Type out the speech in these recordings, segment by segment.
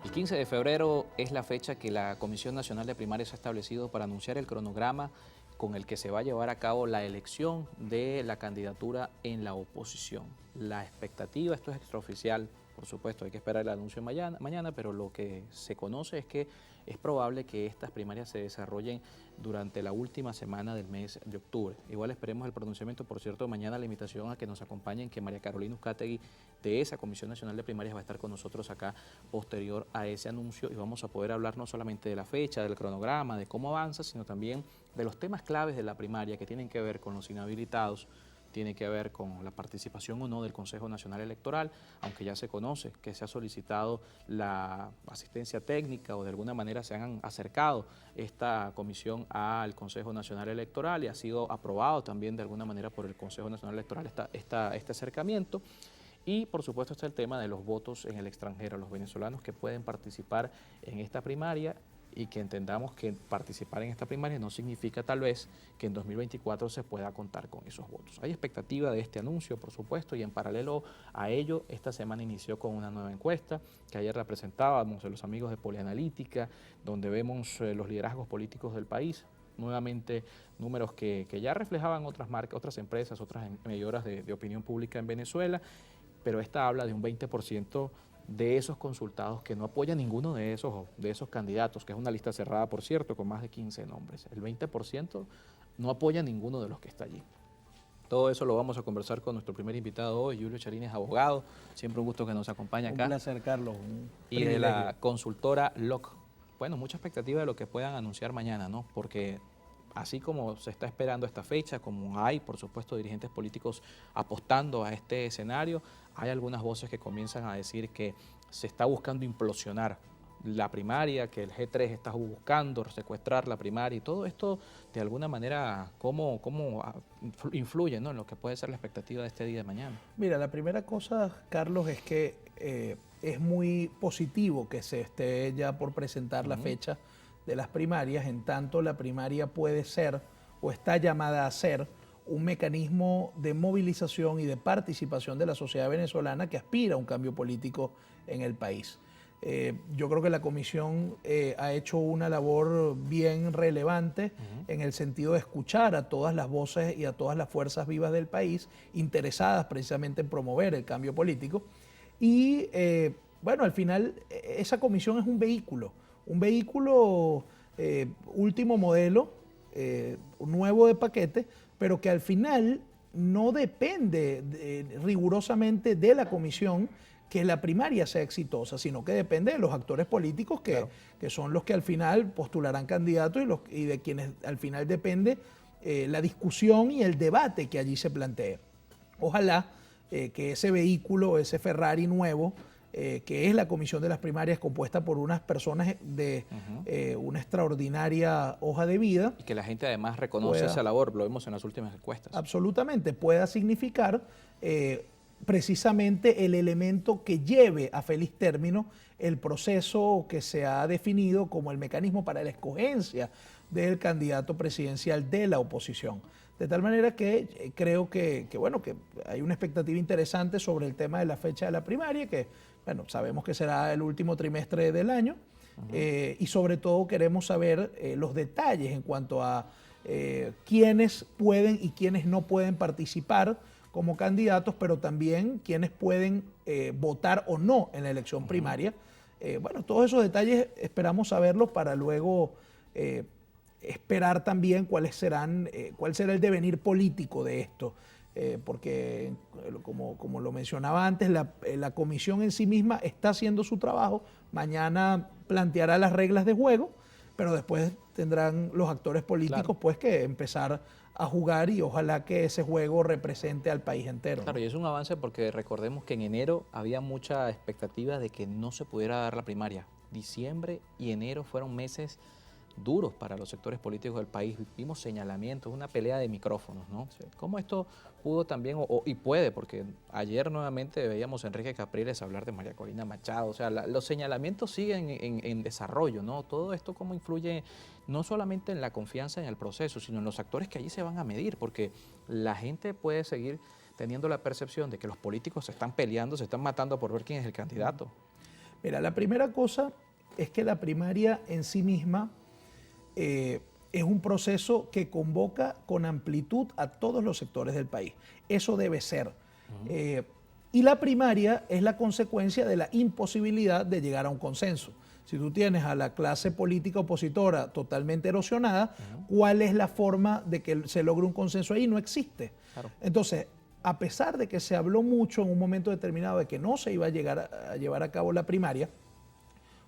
El 15 de febrero es la fecha que la Comisión Nacional de Primarias ha establecido para anunciar el cronograma con el que se va a llevar a cabo la elección de la candidatura en la oposición. La expectativa, esto es extraoficial, por supuesto, hay que esperar el anuncio mañana, pero lo que se conoce es que es probable que estas primarias se desarrollen durante la última semana del mes de octubre. Igual esperemos el pronunciamiento. Por cierto, mañana la invitación a que nos acompañen, que María Carolina Uzcategui de esa Comisión Nacional de Primarias va a estar con nosotros acá posterior a ese anuncio, y vamos a poder hablar no solamente de la fecha, del cronograma, de cómo avanza, sino también de los temas claves de la primaria que tienen que ver con los inhabilitados, tiene que ver con la participación o no del Consejo Nacional Electoral, aunque ya se conoce que se ha solicitado la asistencia técnica o de alguna manera se han acercado esta comisión al Consejo Nacional Electoral y ha sido aprobado también de alguna manera por el Consejo Nacional Electoral este acercamiento. Y por supuesto está el tema de los votos en el extranjero, los venezolanos que pueden participar en esta primaria, y que entendamos que participar en esta primaria no significa tal vez que en 2024 se pueda contar con esos votos. Hay expectativa de este anuncio, por supuesto, y en paralelo a ello, esta semana inició con una nueva encuesta que ayer la presentábamos de los amigos de Polianalítica, donde vemos los liderazgos políticos del país. Nuevamente números que ya reflejaban otras marcas, otras empresas, otras medidoras de opinión pública en Venezuela, pero esta habla de un 20% de esos consultados que no apoya ninguno de esos candidatos, que es una lista cerrada, por cierto, con más de 15 nombres. El 20% no apoya ninguno de los que está allí. Todo eso lo vamos a conversar con nuestro primer invitado hoy, Julio Charín es abogado, siempre un gusto que nos acompañe acá. Un placer, Carlos. Y de la consultora LOC. Bueno, mucha expectativa de lo que puedan anunciar mañana, ¿no? Porque así como se está esperando esta fecha, como hay, por supuesto, dirigentes políticos apostando a este escenario, hay algunas voces que comienzan a decir que se está buscando implosionar la primaria, que el G3 está buscando secuestrar la primaria, y todo esto, de alguna manera, ¿cómo influye, ¿no?, en lo que puede ser la expectativa de este día de mañana? Mira, la primera cosa, Carlos, es que es muy positivo que se esté ya por presentar la fecha de las primarias, en tanto la primaria puede ser o está llamada a ser un mecanismo de movilización y de participación de la sociedad venezolana que aspira a un cambio político en el país. Yo creo que la comisión ha hecho una labor bien relevante en el sentido de escuchar a todas las voces y a todas las fuerzas vivas del país interesadas precisamente en promover el cambio político. Y bueno, al final esa comisión es un vehículo último modelo, nuevo de paquete, pero que al final no depende rigurosamente de la comisión que la primaria sea exitosa, sino que depende de los actores políticos que son los que al final postularán candidatos y de quienes al final depende la discusión y el debate que allí se plantee. Ojalá que ese vehículo, ese Ferrari nuevo, que es la comisión de las primarias, compuesta por unas personas de una extraordinaria hoja de vida. Y que la gente además reconoce esa labor, lo vemos en las últimas encuestas. Absolutamente, pueda significar precisamente el elemento que lleve a feliz término el proceso que se ha definido como el mecanismo para la escogencia del candidato presidencial de la oposición. De tal manera que creo que hay una expectativa interesante sobre el tema de la fecha de la primaria, que bueno, sabemos que será el último trimestre del año, y sobre todo queremos saber los detalles en cuanto a quiénes pueden y quiénes no pueden participar como candidatos, pero también quiénes pueden votar o no en la elección primaria. Bueno, todos esos detalles esperamos saberlos para luego esperar también cuál será el devenir político de esto. Porque como lo mencionaba antes, la comisión en sí misma está haciendo su trabajo, mañana planteará las reglas de juego, pero después tendrán los actores políticos pues que empezar a jugar, y ojalá que ese juego represente al país entero. Claro, y es un avance porque recordemos que en enero había mucha expectativa de que no se pudiera dar la primaria. Diciembre y enero fueron meses duros para los sectores políticos del país. Vimos señalamientos, una pelea de micrófonos, ¿no? Sí. ¿Cómo esto pudo también, y puede, porque ayer nuevamente veíamos a Enrique Capriles hablar de María Corina Machado, o sea, los señalamientos siguen en desarrollo, ¿no? Todo esto cómo influye no solamente en la confianza en el proceso, sino en los actores que allí se van a medir, porque la gente puede seguir teniendo la percepción de que los políticos se están peleando, se están matando por ver quién es el candidato. Mira, la primera cosa es que la primaria en sí misma es un proceso que convoca con amplitud a todos los sectores del país. Eso debe ser. Y la primaria es la consecuencia de la imposibilidad de llegar a un consenso. Si tú tienes a la clase política opositora totalmente erosionada, ¿cuál es la forma de que se logre un consenso ahí? No existe. Claro. Entonces, a pesar de que se habló mucho en un momento determinado de que no se iba a llevar a cabo la primaria,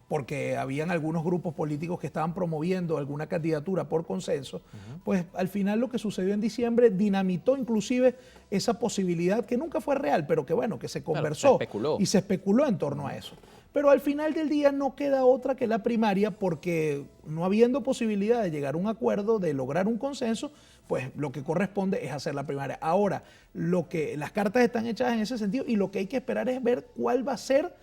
porque habían algunos grupos políticos que estaban promoviendo alguna candidatura por consenso, pues al final lo que sucedió en diciembre dinamitó inclusive esa posibilidad que nunca fue real, pero que bueno, que se conversó, claro, y se especuló en torno a eso. Pero al final del día no queda otra que la primaria, porque no habiendo posibilidad de llegar a un acuerdo, de lograr un consenso, pues lo que corresponde es hacer la primaria. Ahora, las cartas están hechas en ese sentido y lo que hay que esperar es ver cuál va a ser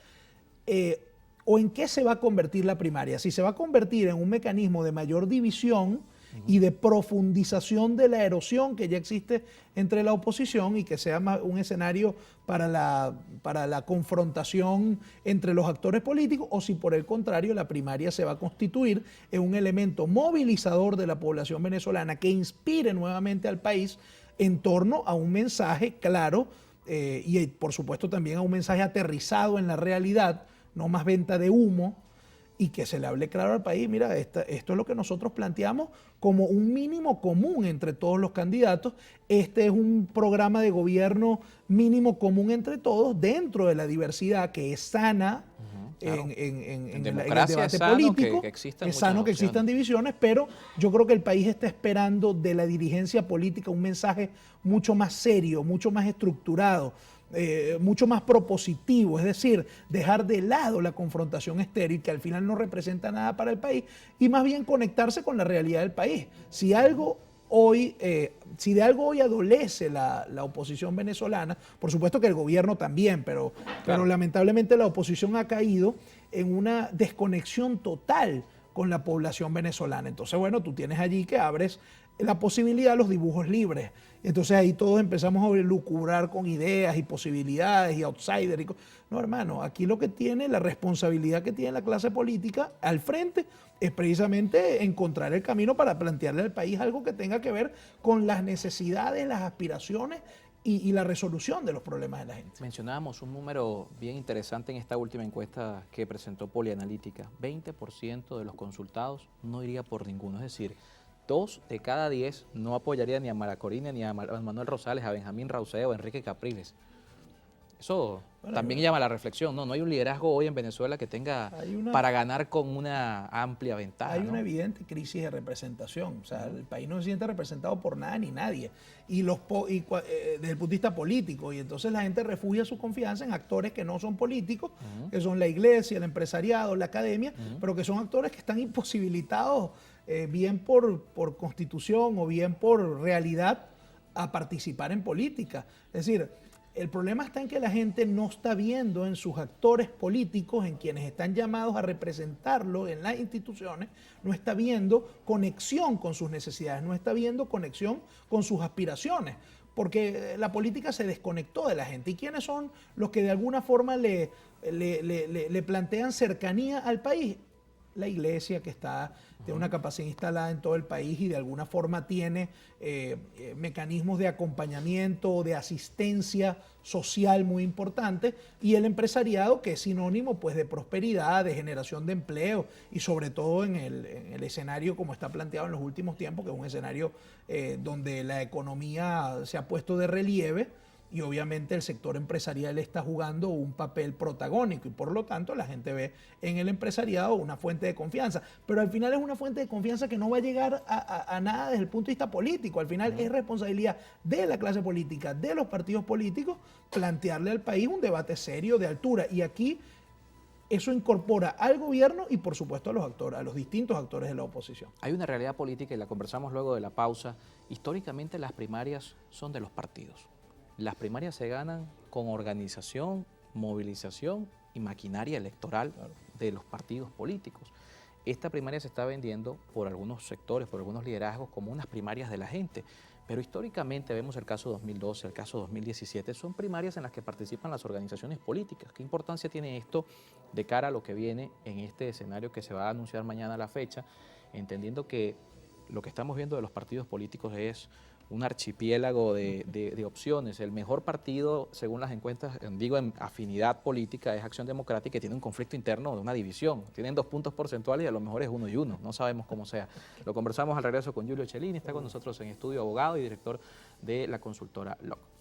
o en qué se va a convertir la primaria. Si se va a convertir en un mecanismo de mayor división y de profundización de la erosión que ya existe entre la oposición y que sea un escenario para la confrontación entre los actores políticos, o si por el contrario la primaria se va a constituir en un elemento movilizador de la población venezolana que inspire nuevamente al país en torno a un mensaje claro y por supuesto también a un mensaje aterrizado en la realidad, no más venta de humo, y que se le hable claro al país, mira, esto es lo que nosotros planteamos como un mínimo común entre todos los candidatos. Este es un programa de gobierno mínimo común entre todos dentro de la diversidad que es sana. Claro. En el debate es sano político, es sano que existan divisiones, pero yo creo que el país está esperando de la dirigencia política un mensaje mucho más serio, mucho más estructurado, mucho más propositivo, es decir, dejar de lado la confrontación estéril que al final no representa nada para el país y más bien conectarse con la realidad del país. Si de algo hoy adolece la oposición venezolana, por supuesto que el gobierno también, pero lamentablemente la oposición ha caído en una desconexión total con la población venezolana. Entonces, bueno, tú tienes allí que abres la posibilidad de los dibujos libres. Entonces ahí todos empezamos a lucubrar con ideas y posibilidades y outsiders. No, hermano, aquí lo que tiene, la responsabilidad que tiene la clase política al frente es precisamente encontrar el camino para plantearle al país algo que tenga que ver con las necesidades, las aspiraciones y la resolución de los problemas de la gente. Mencionábamos un número bien interesante en esta última encuesta que presentó Polianalítica. 20% de los consultados no iría por ninguno, es decir, 2 de cada 10 no apoyaría ni a Mara Corina, ni a Manuel Rosales, a Benjamín Rauseo o a Enrique Capriles. Eso también llama a la reflexión, ¿no? No hay un liderazgo hoy en Venezuela que tenga para ganar con una amplia ventaja. Hay una evidente crisis de representación. O sea, el país no se siente representado por nada ni nadie. Y desde el punto de vista político. Y entonces la gente refugia su confianza en actores que no son políticos, que son la iglesia, el empresariado, la academia, pero que son actores que están imposibilitados, bien por constitución o bien por realidad, a participar en política. Es decir, el problema está en que la gente no está viendo en sus actores políticos, en quienes están llamados a representarlo en las instituciones, no está viendo conexión con sus necesidades, no está viendo conexión con sus aspiraciones, porque la política se desconectó de la gente. ¿Y quiénes son los que de alguna forma le plantean cercanía al país? La iglesia, que tiene una capacidad instalada en todo el país y de alguna forma tiene mecanismos de acompañamiento, de asistencia social muy importantes, y el empresariado, que es sinónimo pues de prosperidad, de generación de empleo y sobre todo en el escenario como está planteado en los últimos tiempos, que es un escenario donde la economía se ha puesto de relieve. Y obviamente el sector empresarial está jugando un papel protagónico y por lo tanto la gente ve en el empresariado una fuente de confianza. Pero al final es una fuente de confianza que no va a llegar a nada desde el punto de vista político. Al final es responsabilidad de la clase política, de los partidos políticos, plantearle al país un debate serio, de altura. Y aquí eso incorpora al gobierno y por supuesto a los actores, a los distintos actores de la oposición. Hay una realidad política y la conversamos luego de la pausa. Históricamente las primarias son de los partidos. Las primarias se ganan con organización, movilización y maquinaria electoral de los partidos políticos. esta primaria se está vendiendo por algunos sectores, por algunos liderazgos, como unas primarias de la gente. Pero históricamente vemos el caso 2012, el caso 2017, son primarias en las que participan las organizaciones políticas. ¿Qué importancia tiene esto de cara a lo que viene en este escenario que se va a anunciar mañana a la fecha, entendiendo que lo que estamos viendo de los partidos políticos es un archipiélago de opciones? El mejor partido, según las encuestas, digo en afinidad política, es Acción Democrática, y tiene un conflicto interno de una división. Tienen 2 puntos porcentuales y a lo mejor es 1 y 1, no sabemos cómo sea. Lo conversamos al regreso con Giulio Cellini, está con nosotros en estudio, abogado y director de la consultora LOC.